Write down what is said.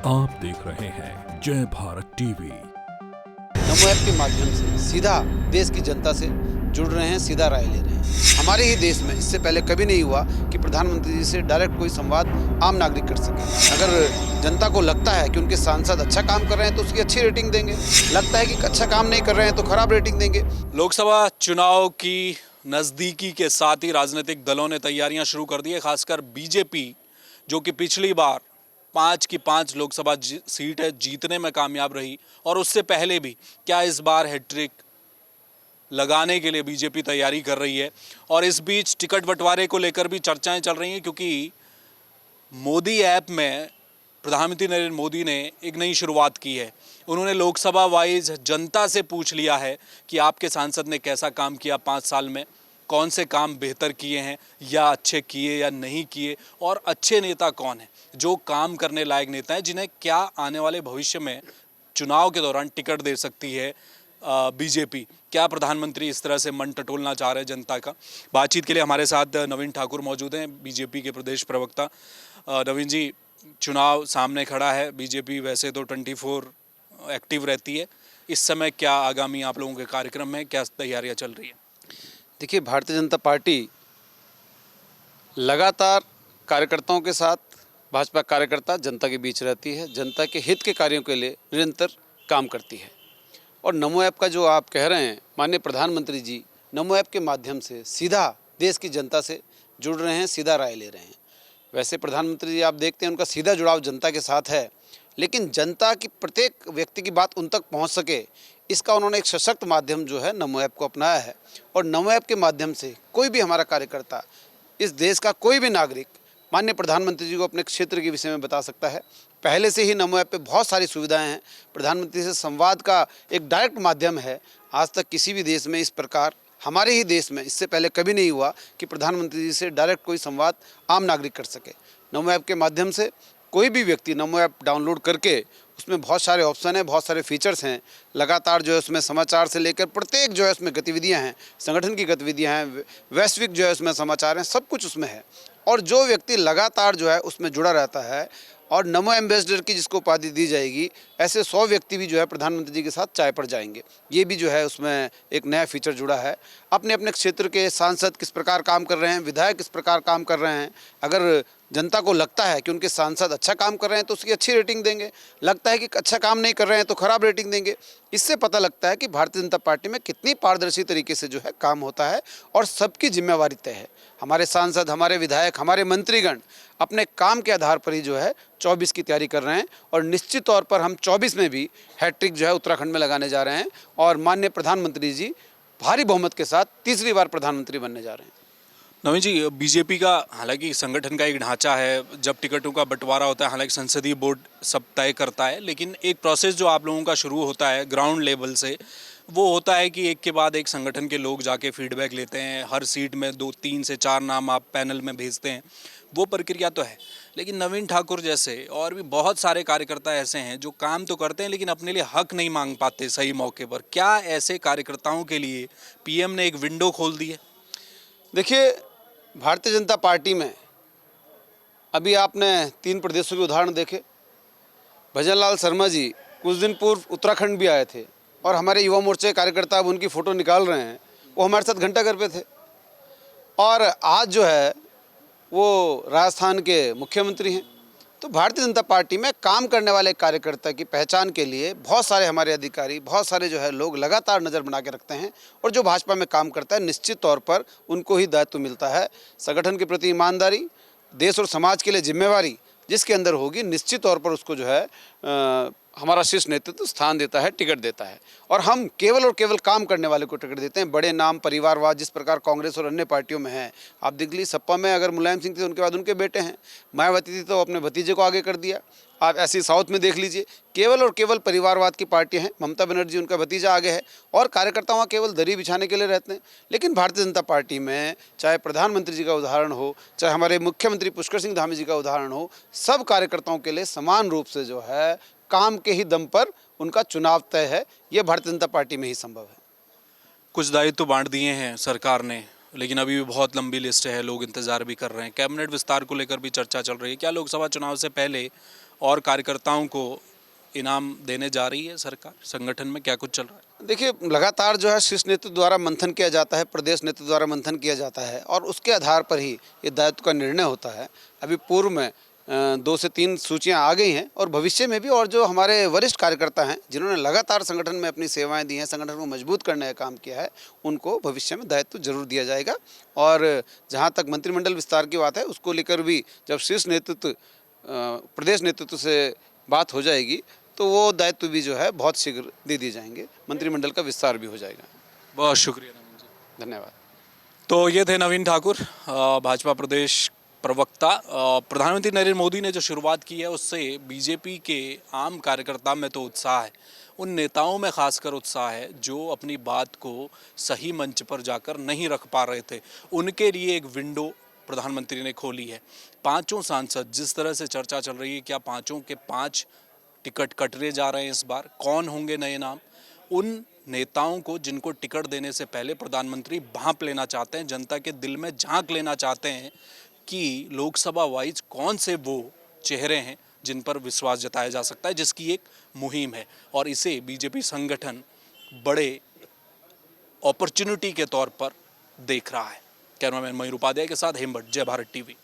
आप देख रहे हैं जय भारत टीवी। नमो ऐप के माध्यम से सीधा देश की जनता से जुड़ रहे हैं, सीधा राय ले रहे हैं। हमारे ही देश में इससे पहले कभी नहीं हुआ कि प्रधानमंत्री जी से डायरेक्ट कोई संवाद आम नागरिक कर सके। अगर जनता को लगता है कि उनके सांसद अच्छा काम कर रहे हैं तो उसकी अच्छी रेटिंग देंगे, लगता है कि अच्छा काम नहीं कर रहे हैं तो खराब रेटिंग देंगे। लोकसभा चुनाव की नज़दीकी के साथ ही राजनीतिक दलों ने तैयारियां शुरू कर दी है। खासकर बीजेपी, जो कि पिछली बार 5 की 5 लोकसभा सीटें जीतने में कामयाब रही और उससे पहले भी, क्या इस बार हैट्रिक लगाने के लिए बीजेपी तैयारी कर रही है। और इस बीच टिकट बंटवारे को लेकर भी चर्चाएं चल रही हैं, क्योंकि मोदी ऐप में प्रधानमंत्री नरेंद्र मोदी ने एक नई शुरुआत की है। उन्होंने लोकसभा वाइज जनता से पूछ लिया है कि आपके सांसद ने कैसा काम किया 5 साल में, कौन से काम बेहतर किए हैं या अच्छे किए या नहीं किए, और अच्छे नेता कौन हैं, जो काम करने लायक नेता हैं, जिन्हें क्या आने वाले भविष्य में चुनाव के दौरान टिकट दे सकती है बीजेपी। क्या प्रधानमंत्री इस तरह से मन टटोलना चाह रहे हैं जनता का। बातचीत के लिए हमारे साथ नवीन ठाकुर मौजूद हैं, बीजेपी के प्रदेश प्रवक्ता। नवीन जी, चुनाव सामने खड़ा है, बीजेपी वैसे तो 24 एक्टिव रहती है, इस समय क्या आगामी आप लोगों के कार्यक्रम में क्या तैयारियां चल रही है? देखिए, भारतीय जनता पार्टी लगातार कार्यकर्ताओं के साथ, भाजपा कार्यकर्ता जनता के बीच रहती है, जनता के हित के कार्यों के लिए निरंतर काम करती है। और नमो ऐप का जो आप कह रहे हैं, माननीय प्रधानमंत्री जी नमो ऐप के माध्यम से सीधा देश की जनता से जुड़ रहे हैं, सीधा राय ले रहे हैं। वैसे प्रधानमंत्री जी आप देखते हैं उनका सीधा जुड़ाव जनता के साथ है, लेकिन जनता की प्रत्येक व्यक्ति की बात उन तक पहुंच सके, इसका उन्होंने एक सशक्त माध्यम जो है नमो ऐप को अपनाया है। और नमो ऐप के माध्यम से कोई भी हमारा कार्यकर्ता, इस देश का कोई भी नागरिक माननीय प्रधानमंत्री जी को अपने क्षेत्र के विषय में बता सकता है। पहले से ही नमो ऐप पे बहुत सारी सुविधाएं हैं, प्रधानमंत्री से संवाद का एक डायरेक्ट माध्यम है। आज तक किसी भी देश में इस प्रकार, हमारे ही देश में इससे पहले कभी नहीं हुआ कि प्रधानमंत्री जी से डायरेक्ट कोई संवाद आम नागरिक कर सके। नमो ऐप के माध्यम से कोई भी व्यक्ति नमो ऐप डाउनलोड करके, उसमें बहुत सारे ऑप्शन हैं, बहुत सारे फीचर्स हैं। लगातार जो है उसमें समाचार से लेकर प्रत्येक जो है उसमें गतिविधियां हैं, संगठन की गतिविधियां हैं, वैश्विक जो है उसमें समाचार हैं, सब कुछ उसमें है। और जो व्यक्ति लगातार जो है उसमें जुड़ा रहता है और नमो एम्बेसडर की जिसको उपाधि दी जाएगी, ऐसे 100 व्यक्ति भी जो है प्रधानमंत्री जी के साथ चाय पर जाएंगे। ये भी जो है उसमें एक नया फीचर जुड़ा है। अपने अपने क्षेत्र के सांसद किस प्रकार काम कर रहे हैं, विधायक किस प्रकार काम कर रहे हैं। अगर जनता को लगता है कि उनके सांसद अच्छा काम कर रहे हैं तो उसकी अच्छी रेटिंग देंगे, लगता है कि अच्छा काम नहीं कर रहे हैं तो खराब रेटिंग देंगे। इससे पता लगता है कि भारतीय जनता पार्टी में कितनी पारदर्शी तरीके से जो है काम होता है और सबकी जिम्मेवारी तय है। हमारे सांसद, हमारे विधायक, हमारे मंत्रीगण अपने काम के आधार पर ही जो है 24 की तैयारी कर रहे हैं। और निश्चित तौर पर हम 24 में भी हैट्रिक जो है उत्तराखंड में लगाने जा रहे हैं और माननीय प्रधानमंत्री जी भारी बहुमत के साथ तीसरी बार प्रधानमंत्री बनने जा रहे हैं। नवीन जी, बीजेपी का हालांकि संगठन का एक ढांचा है, जब टिकटों का बंटवारा होता है, हालांकि संसदीय बोर्ड सब तय करता है, लेकिन एक प्रोसेस जो आप लोगों का शुरू होता है ग्राउंड लेवल से, वो होता है कि एक के बाद एक संगठन के लोग जाके फीडबैक लेते हैं। हर सीट में 2, 3 से 4 नाम आप पैनल में भेजते हैं, वो प्रक्रिया तो है। लेकिन नवीन ठाकुर जैसे और भी बहुत सारे कार्यकर्ता ऐसे हैं जो काम तो करते हैं लेकिन अपने लिए हक नहीं मांग पाते सही मौके पर। क्या ऐसे कार्यकर्ताओं के लिए पीएम ने एक विंडो खोल दी है? देखिए, भारतीय जनता पार्टी में अभी आपने 3 प्रदेशों के उदाहरण देखे। भजनलाल शर्मा जी कुछ दिन पूर्व उत्तराखंड भी आए थे और हमारे युवा मोर्चे कार्यकर्ता अब उनकी फ़ोटो निकाल रहे हैं, वो हमारे साथ घंटाघर पे थे। और आज जो है वो राजस्थान के मुख्यमंत्री हैं। तो भारतीय जनता पार्टी में काम करने वाले कार्यकर्ता की पहचान के लिए बहुत सारे हमारे अधिकारी, बहुत सारे जो है लोग लगातार नज़र बना के रखते हैं। और जो भाजपा में काम करता है निश्चित तौर पर उनको ही दायित्व मिलता है। संगठन के प्रति ईमानदारी, देश और समाज के लिए जिम्मेवारी जिसके अंदर होगी, निश्चित तौर पर उसको जो है हमारा शीर्ष नेतृत्व स्थान देता है, टिकट देता है। और हम केवल और केवल काम करने वाले को टिकट देते हैं। बड़े नाम, परिवारवाद जिस प्रकार कांग्रेस और अन्य पार्टियों में है, आप देख लीजिए सपा में अगर मुलायम सिंह थे उनके बाद उनके बेटे हैं, मायावती थी तो अपने भतीजे को आगे कर दिया। आप ऐसे साउथ में देख लीजिए, केवल और केवल परिवारवाद की पार्टी हैं। ममता बनर्जी उनका भतीजा आगे है और कार्यकर्ता वहाँ केवल दरी बिछाने के लिए रहते हैं। लेकिन भारतीय जनता पार्टी में चाहे प्रधानमंत्री जी का उदाहरण हो, चाहे हमारे मुख्यमंत्री पुष्कर सिंह धामी जी का उदाहरण हो, सब कार्यकर्ताओं के लिए समान रूप से जो है काम के ही दम पर उनका चुनाव तय है। ये भारतीय जनता पार्टी में ही संभव है। कुछ दायित्व तो बांट दिए हैं सरकार ने, लेकिन अभी भी बहुत लंबी लिस्ट है, लोग इंतजार भी कर रहे हैं। कैबिनेट विस्तार को लेकर भी चर्चा चल रही है। क्या लोकसभा चुनाव से पहले और कार्यकर्ताओं को इनाम देने जा रही है सरकार? संगठन में क्या कुछ चल रहा है? देखिए, लगातार जो है शीर्ष नेतृत्व द्वारा मंथन किया जाता है, प्रदेश नेतृत्व द्वारा मंथन किया जाता है और उसके आधार पर ही ये दायित्व का निर्णय होता है। अभी पूर्व में 2 से 3 सूचियां आ गई हैं और भविष्य में भी, और जो हमारे वरिष्ठ कार्यकर्ता हैं जिन्होंने लगातार संगठन में अपनी सेवाएं दी हैं, संगठन को मजबूत करने का काम किया है, उनको भविष्य में दायित्व जरूर दिया जाएगा। और जहां तक मंत्रिमंडल विस्तार की बात है, उसको लेकर भी जब शीर्ष नेतृत्व प्रदेश नेतृत्व से बात हो जाएगी तो वो दायित्व भी जो है बहुत शीघ्र दे दिए जाएंगे, मंत्रिमंडल का विस्तार भी हो जाएगा। बहुत शुक्रिया नवीन जी। धन्यवाद। तो ये थे नवीन ठाकुर, भाजपा प्रदेश प्रवक्ता। प्रधानमंत्री नरेंद्र मोदी ने जो शुरुआत की है उससे बीजेपी के आम कार्यकर्ता में तो उत्साह है, उन नेताओं में खासकर उत्साह है जो अपनी बात को सही मंच पर जाकर नहीं रख पा रहे थे। उनके लिए एक विंडो प्रधानमंत्री ने खोली है। पांचों सांसद, जिस तरह से चर्चा चल रही है, क्या पांचों के 5 टिकट कटरे जा रहे हैं इस बार? कौन होंगे नए नाम? उन नेताओं को जिनको टिकट देने से पहले प्रधानमंत्री भांप लेना चाहते हैं, जनता के दिल में झांक लेना चाहते हैं कि लोकसभा वाइज कौन से वो चेहरे हैं जिन पर विश्वास जताया जा सकता है, जिसकी एक मुहिम है। और इसे बीजेपी संगठन बड़े अपॉर्चुनिटी के तौर पर देख रहा है। कैमरामैन मयूर उपाध्याय के साथ हेमभट्ट, जय भारत टीवी।